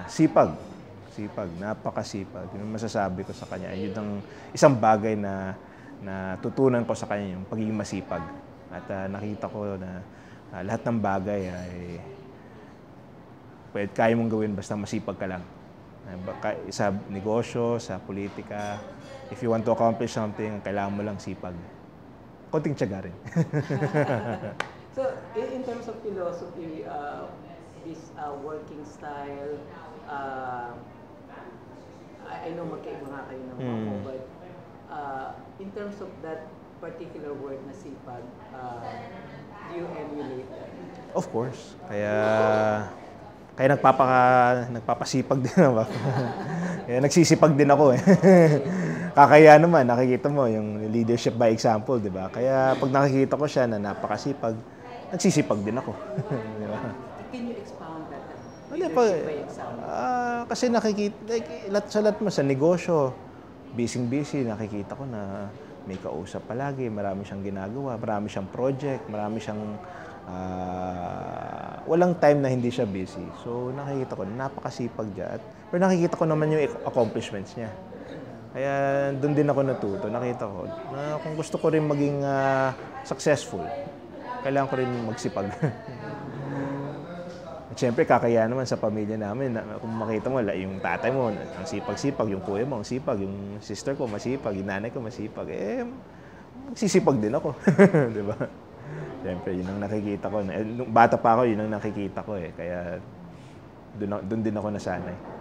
sipag. Sipag, napakasipag. Yun ang masasabi ko sa kanya. Yun ang isang bagay na natutunan ko sa kanya, yung pagiging masipag. At nakita ko na lahat ng bagay ay kaya mong gawin basta masipag ka lang. Sa negosyo, sa politika, if you want to accomplish something, kailangan mo lang sipag. Konting tiyaga rin. So, in terms of philosophy, this working style, I know magkaiba nga kayo ng mga but in terms of that particular word na sipag, do you emulate that? Of course. Kaya nagpapasipag din ako. Kaya nagsisipag din ako eh. Kakaya naman, nakikita mo yung leadership by example, di ba? Kaya pag nakikita ko siya na napakasipag, nagsisipag din ako. Di ba? Can you expound that? Leadership by example? Kasi nakikita, sa lahat mo, sa negosyo, busy, nakikita ko na may kausap palagi, marami siyang ginagawa, marami siyang project, marami siyang walang time na hindi siya busy. So nakikita ko, napakasipag siya. Pero nakikita ko naman yung accomplishments niya. Kaya doon din ako natuto. Nakita ko na kung gusto ko rin maging successful, kailangan ko rin magsipag. At syempre, kakaya naman sa pamilya namin, kung makita mo, yung tatay mo, ang sipag-sipag, yung kuya mo, ang sipag, yung sister ko, masipag, yung nanay ko, masipag, magsisipag din ako. Di ba? Siyempre, yun ang nakikita ko. Nung bata pa ako, yun ang nakikita ko eh. Kaya doon din ako nasanay.